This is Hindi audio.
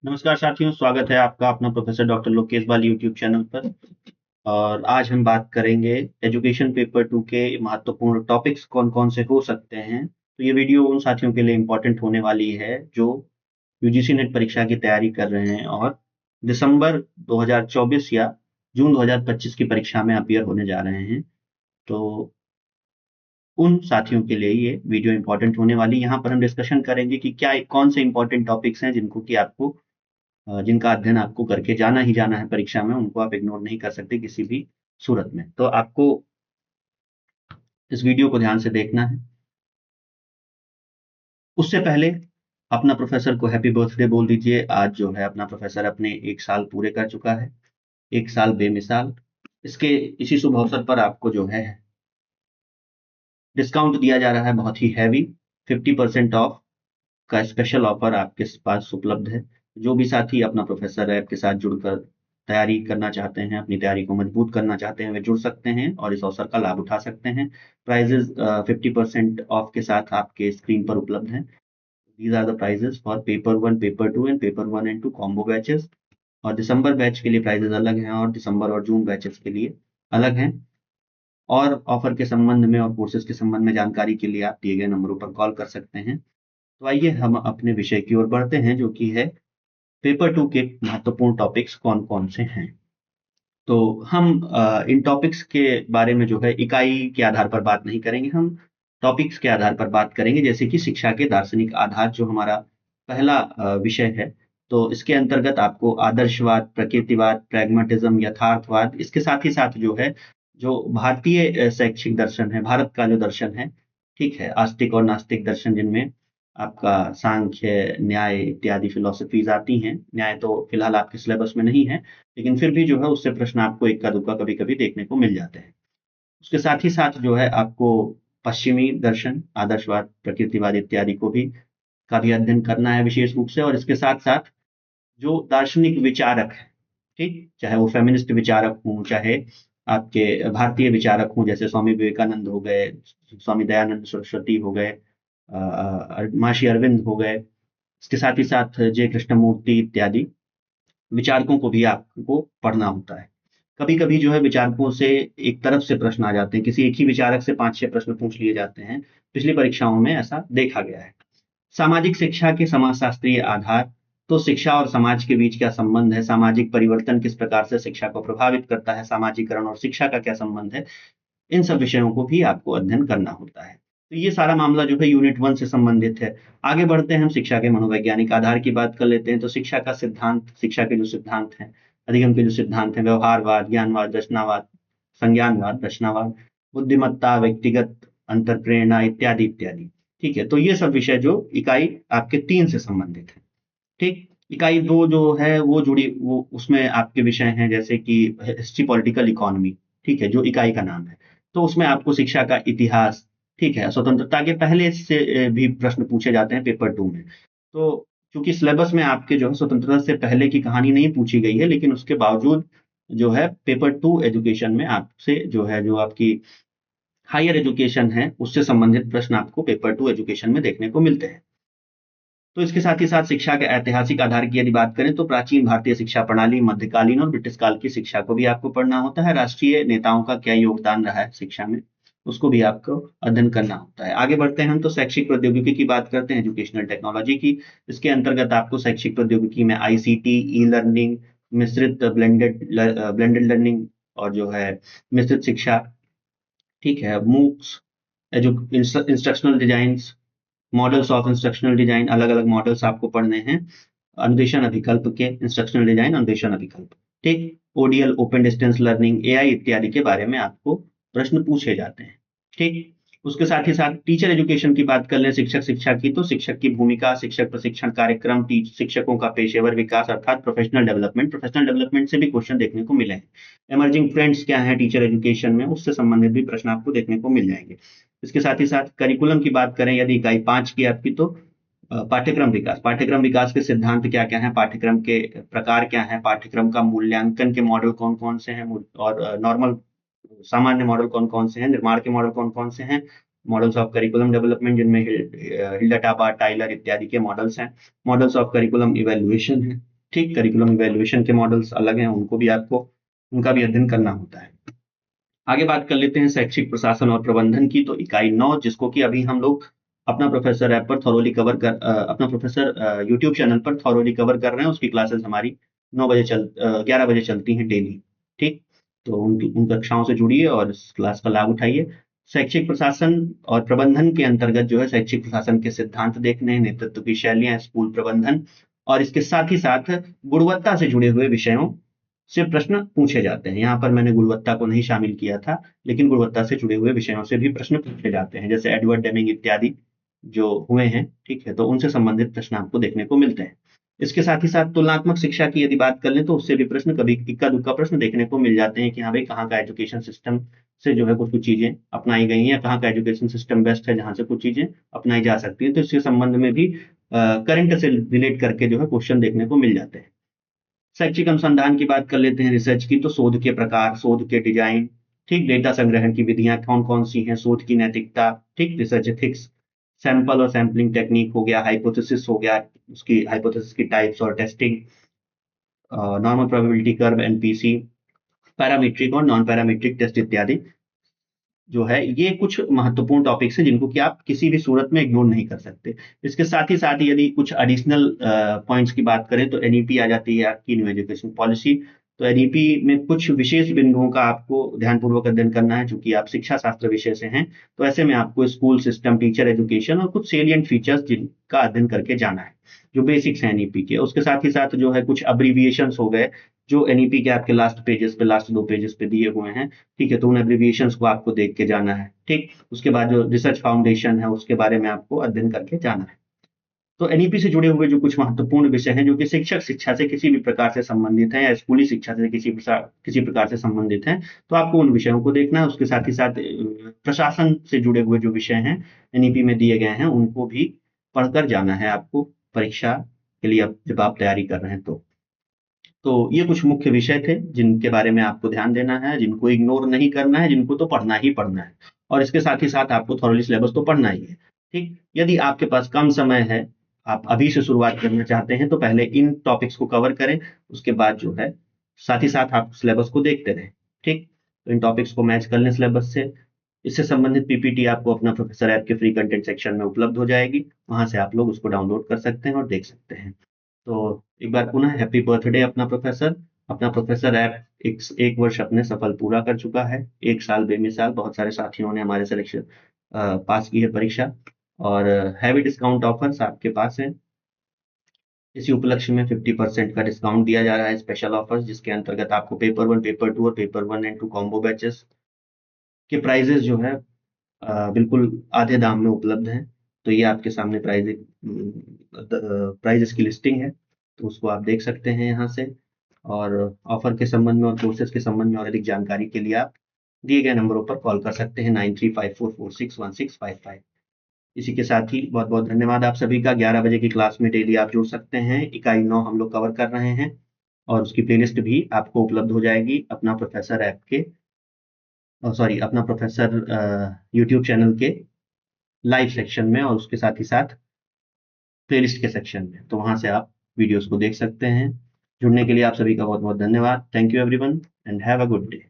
नमस्कार साथियों, स्वागत है आपका अपना प्रोफेसर डॉक्टर लोकेश बाल यूट्यूब चैनल पर। और आज हम बात करेंगे एजुकेशन पेपर 2 के महत्वपूर्ण टॉपिक्स कौन-कौन से हो सकते हैं। तो ये वीडियो उन साथियों के लिए इम्पोर्टेंट होने वाली है जो यूजीसी नेट परीक्षा की तैयारी कर रहे हैं और दिसंबर 2024 या जून 2025 की परीक्षा में अपीयर होने जा रहे हैं। तो उन साथियों के लिए ये वीडियो इम्पोर्टेंट होने वाली। यहाँ पर हम डिस्कशन करेंगे कि क्या कौन से इम्पोर्टेंट टॉपिक्स हैं जिनको कि आपको जिनका अध्ययन आपको करके जाना ही जाना है परीक्षा में, उनको आप इग्नोर नहीं कर सकते किसी भी सूरत में। तो आपको इस वीडियो को ध्यान से देखना है। उससे पहले अपना प्रोफेसर को हैप्पी बर्थडे बोल दीजिए। आज जो है अपना प्रोफेसर अपने 1 साल पूरे कर चुका है। 1 साल बेमिसाल। इसके इसी शुभ अवसर पर आपको जो है डिस्काउंट दिया जा रहा है, बहुत ही हैवी 50% ऑफ का स्पेशल ऑफर आपके पास उपलब्ध है। जो भी साथी अपना प्रोफेसर ऐप के साथ जुड़कर तैयारी करना चाहते हैं, अपनी तैयारी को मजबूत करना चाहते हैं, वे जुड़ सकते हैं और इस अवसर का लाभ उठा सकते हैं। प्राइजेस 50% ऑफ के साथ आपके स्क्रीन पर उपलब्ध हैं। These are the prices for paper 1, paper 2 and paper 1 and 2 combo batches. और दिसंबर बैच के लिए प्राइजेस अलग हैं और दिसंबर और जून बैचेस के लिए अलग हैं। और ऑफर के संबंध में और कोर्सेज के संबंध में जानकारी के लिए आप दिए गए नंबरों पर कॉल कर सकते हैं। तो आइए हम अपने विषय की ओर बढ़ते हैं, जो कि है पेपर 2 के महत्वपूर्ण टॉपिक्स कौन-कौन से हैं। तो हम इन टॉपिक्स के बारे में जो है इकाई के आधार पर बात नहीं करेंगे, हम टॉपिक्स के आधार पर बात करेंगे, जैसे कि शिक्षा के दार्शनिक आधार जो हमारा पहला विषय है। तो इसके अंतर्गत आपको आदर्शवाद, प्रकृतिवाद, प्रैग्मैटिज्म, यथार्थवाद, इसके साथ ही साथ जो है, जो भारतीय शैक्षिक दर्शन है, भारत का जो दर्शन है, ठीक है? आस्तिक और नास्तिक दर्शन जिनमें आपका सांख्य, न्याय इत्यादि फिलॉसफीज़ आती हैं। न्याय तो फिलहाल आपके सिलेबस में नहीं है, लेकिन फिर भी जो है उससे प्रश्न आपको इक्का-दुक्का कभी-कभी देखने को मिल जाते हैं। उसके साथ ही साथ जो है आपको पश्चिमी दर्शन, आदर्शवाद, प्रकृतिवाद इत्यादि का भी अध्ययन करना है विशेष रूप से। और इसके साथ-साथ जो दार्शनिक विचारक हैं, ठीक? चाहे वो फेमिनिस्ट विचारक हों, चाहे आपके भारतीय विचारक हों, जैसे स्वामी विवेकानंद हो गए, स्वामी दयानंद सरस्वती हो गए, महर्षि अरविंद हो गए, इसके साथ ही साथ जे कृष्णमूर्ति इत्यादि विचारकों को भी आपको पढ़ना होता है। कभी-कभी जो है विचारकों से एक तरफ से प्रश्न आ जाते हैं, किसी एक ही विचारक से 5-6 प्रश्न पूछ लिए जाते हैं। पिछली परीक्षाओं में ऐसा देखा गया है। सामाजिक शिक्षा के समाजशास्त्रीय आधार, तो शिक्षा और समाज के बीच क्या संबंध है? सामाजिक परिवर्तन किस प्रकार से शिक्षा को प्रभावित करता है? सामाजिकरण और शिक्षा का क्या संबंध है? इन सब विषयों को भी आपको अध्ययन करना होता है। तो ये सारा मामला जो है यूनिट 1 से संबंधित है। आगे बढ़ते हैं, हम शिक्षा के मनोवैज्ञानिक आधार की बात कर लेते हैं। तो शिक्षा का सिद्धांत, शिक्षा के जो सिद्धांत हैं, अधिगम के जो सिद्धांत हैं, व्यवहारवाद, ज्ञानवाद, रचनावाद, संज्ञानवाद, रचनावाद, बुद्धिमत्ता, व्यक्तिगत अंतर्प्रेरणा इत्यादि, इत्यादि। ठीक है? तो ये सब विषय जो इकाई आपके 3 से संबंधित है। ठीक? इकाई 2 जो है वो उसमें आपके विषय हैं, जैसे कि हिस्ट्री, पॉलिटिकल इकोनॉमी, ठीक है? जो इकाई का नाम है। तो उसमें आपको शिक्षा का इतिहास, ठीक है? स्वतंत्रता के पहले से भी प्रश्न पूछे जाते हैं पेपर 2 में। तो चूँकि सिलेबस में आपके जो है स्वतंत्रता से पहले की कहानी नहीं पूछी गई है, लेकिन उसके बावजूद जो है पेपर 2 एजुकेशन में आपसे जो है, जो आपकी हायर एजुकेशन है, उससे संबंधित प्रश्न आपको पेपर 2 एजुकेशन में देखने को मिलते हैं। तो इसके साथ ही साथ शिक्षा के ऐतिहासिक आधार की यदि बात करें, तो प्राचीन भारतीय शिक्षा प्रणाली, मध्यकालीन और ब्रिटिश काल की शिक्षा को भी आपको पढ़ना होता है। राष्ट्रीय नेताओं का क्या योगदान रहा है शिक्षा में, उसको भी आपको अध्ययन करना होता है। आगे बढ़ते हैं हम, तो शैक्षिक प्रौद्योगिकी की बात करते हैं, एजुकेशनल टेक्नोलॉजी की। इसके अंतर्गत आपको शैक्षिक प्रौद्योगिकी में आईसीटी, ई-लर्निंग, मिश्रित ब्लेंडेड लर्निंग और जो है मिश्रित शिक्षा, ठीक है? MOOCs, instructional designs, models of instructional design, अलग-अलग मॉडल्स आपको पढ़ने हैं। अनुदेशन अभिकल्प के, इंस्ट्रक्शनल डिजाइन, अनुदेशन अभिकल्प, ठीक? ODL, open distance learning, AI इत्यादि के बारे में आपको प्रश्न पूछे जाते हैं, ठीक? उसके साथ ही साथ टीचर एजुकेशन की बात कर लें, शिक्षक शिक्षा की, तो शिक्षक की भूमिका, शिक्षक प्रशिक्षण कार्यक्रम, शिक्षकों का पेशेवर विकास अर्थात प्रोफेशनल डेवलपमेंट से भी क्वेश्चन देखने को मिले हैं। इमर्जिंग ट्रेंड्स क्या हैं टीचर एजुकेशन में, उससे संबंधित भी प्रश्न आपको देखने को मिल जाएंगे। इसके साथ ही साथ करिकुलम की बात करें, यदि इकाई 5 की आपकी, तो पाठ्यक्रम विकास के सिद्धांत क्या-क्या हैं, पाठ्यक्रम के प्रकार क्या हैं, पाठ्यक्रम का मूल्यांकन के मॉडल कौन-कौन से हैं, और नॉर्मल सामान्य मॉडल कौन-कौन से हैं, निर्माण के मॉडल कौन-कौन से हैं, मॉडल्स ऑफ करिकुलम डेवलपमेंट जिनमें हिल्डा टाबा, टाइलर इत्यादि के मॉडल्स हैं, मॉडल्स ऑफ करिकुलम इवैल्यूएशन है, ठीक, करिकुलम इवैल्यूएशन के मॉडल्स अलग हैं, उनको भी आपको उनका भी अध्ययन करना होता है। आगे बात कर लेते हैं शैक्षिक प्रशासन और प्रबंधन की, तो इकाई 9, जिसको कि अभी हम लोग अपना प्रोफेसर ऐप पर थॉरोली कवर कर अपना प्रोफेसर यूट्यूब चैनल पर थॉरोली कवर कर रहे हैं। उसकी क्लासेस हमारी 11 बजे चलती हैं डेली। ठीक, तो उन कक्षाओं से जुड़िए और इस क्लास का लाभ उठाइए। शैक्षिक प्रशासन और प्रबंधन के अंतर्गत जो है शैक्षिक प्रशासन के सिद्धांत देखने हैं, नेतृत्व की शैलियां, स्कूल प्रबंधन और इसके साथ ही साथ गुणवत्ता से जुड़े हुए विषयों से प्रश्न पूछे जाते हैं। यहाँ पर मैंने गुणवत्ता को नहीं शामिल किया था, लेकिन गुणवत्ता से जुड़े हुए विषयों से भी प्रश्न पूछे जाते हैं, जैसे एडवर्ड डेमिंग इत्यादि जो हुए हैं, ठीक है, तो उनसे संबंधित प्रश्न आपको देखने को मिलते हैं। इसके साथ ही साथ तुलनात्मक शिक्षा की यदि बात कर लें तो उससे भी प्रश्न कभी इक्का दुक्का प्रश्न देखने को मिल जाते हैं कि हाँ भाई कहाँ का एजुकेशन सिस्टम से जो है कुछ कुछ चीजें अपनाई गई हैं, या कहाँ का एजुकेशन सिस्टम बेस्ट है जहाँ से कुछ चीजें अपनाई जा सकती हैं। तो इसके संबंध में भी करंट से रिलेट करके जो है क्वेश्चन देखने को मिल जाते हैं। शैक्षिक अनुसंधान की बात कर लेते हैं, रिसर्च की, तो शोध के प्रकार, शोध के डिजाइन, ठीक, डेटा संग्रहण की विधियां कौन कौन सी हैं, शोध की नैतिकता, ठीक, रिसर्च एथिक्स, सैंपल और सैम्पलिंग टेक्निक हो गया, हाइपोथेसिस हो गया, उसकी हाइपोथेसिस की टाइप्स और testing, normal probability curve, NPC, parametric और नॉन पैरामीट्रिक टेस्ट इत्यादि जो है, ये कुछ महत्वपूर्ण टॉपिक्स हैं जिनको कि आप किसी भी सूरत में इग्नोर नहीं कर सकते। इसके साथ ही यदि कुछ एडिशनल पॉइंट्स की बात करें तो एनईपी आ जाती है आपकी, न्यू एजुकेशन पॉलिसी। तो एनईपी में कुछ विशेष बिंदुओं का आपको ध्यानपूर्वक अध्ययन करना है, चूंकि आप शिक्षा शास्त्र विषय से हैं, तो ऐसे में आपको स्कूल सिस्टम, टीचर एजुकेशन और कुछ सेलिएंट फीचर्स जिनका अध्ययन करके जाना है, जो बेसिक्स हैं एनईपी के। उसके साथ ही साथ जो है कुछ अब्रीविएशंस हो गए जो एनईपी के आपके लास्ट पेजेस पे, लास्ट 2 पेजेस पे दिए हुए हैं, ठीक है, तो उन एब्रिविएशंस को आपको देख के जाना है। ठीक, उसके बाद जो रिसर्च फाउंडेशन है उसके बारे में आपको अध्ययन करके जाना है। तो एनईपी से जुड़े हुए जो कुछ महत्वपूर्ण विषय हैं जो कि शिक्षक शिक्षा से किसी भी प्रकार से संबंधित हैं या स्कूली शिक्षा से किसी प्रकार से संबंधित हैं, तो आपको उन विषयों को देखना है। उसके साथ ही साथ प्रशासन से जुड़े हुए जो विषय हैं एनईपी में दिए गए हैं उनको भी पढ़कर जाना है आपको परीक्षा के लिए, जब आप तैयारी कर रहे हैं तो ये कुछ मुख्य विषय थे जिनके बारे में आपको ध्यान देना है, जिनको इग्नोर नहीं करना है, जिनको तो पढ़ना ही पढ़ना है। और इसके साथ ही साथ आपको थॉरली सिलेबस तो पढ़ना ही है। ठीक, यदि आपके पास कम समय है, आप अभी से शुरुआत करना चाहते हैं, तो पहले इन टॉपिक्स को कवर करें, उसके बाद जो है साथ ही साथ आप सिलेबस को देखते रहें। ठीक, तो इन टॉपिक्स को मैच कर लें सिलेबस से। इससे संबंधित पीपीटी आपको अपना प्रोफेसर ऐप के फ्री कंटेंट सेक्शन में उपलब्ध हो जाएगी, वहां से आप लोग उसको डाउनलोड कर सकते हैं और देख सकते हैं। तो एक बार पुनः हैप्पी बर्थडे अपना प्रोफेसर ऐप एक वर्ष अपने सफल पूरा कर चुका है। 1 साल बेमिसाल, बहुत सारे साथियों ने हमारे सिलेक्शन पास की है परीक्षा, और हैवी डिस्काउंट ऑफर्स आपके पास है। इसी उपलक्ष्य में 50% का डिस्काउंट दिया जा रहा है, स्पेशल ऑफर्स, जिसके अंतर्गत आपको पेपर 1, पेपर 2 और पेपर 1 एंड 2 कॉम्बो बैचेस के प्राइजेस जो है बिल्कुल आधे दाम में उपलब्ध हैं। तो ये आपके सामने प्राइजेस की लिस्टिंग है, तो उसको आप देख सकते हैं यहाँ से। और ऑफर के संबंध में और कोर्सेज के संबंध में और अधिक जानकारी के लिए आप दिए गए नंबरों पर कॉल कर सकते हैं, 9354461655। इसी के साथ ही बहुत बहुत धन्यवाद आप सभी का। 11 बजे की क्लास में डेली आप जुड़ सकते हैं। इकाई 9 हम लोग कवर कर रहे हैं और उसकी प्लेलिस्ट भी आपको उपलब्ध हो जाएगी अपना प्रोफेसर ऐप के, सॉरी, अपना प्रोफेसर यूट्यूब चैनल के लाइव सेक्शन में, और उसके साथ ही साथ प्लेलिस्ट के सेक्शन में, तो वहां से आप वीडियोस को देख सकते हैं। जुड़ने के लिए आप सभी का बहुत बहुत धन्यवाद। Thank you everyone and have a good day.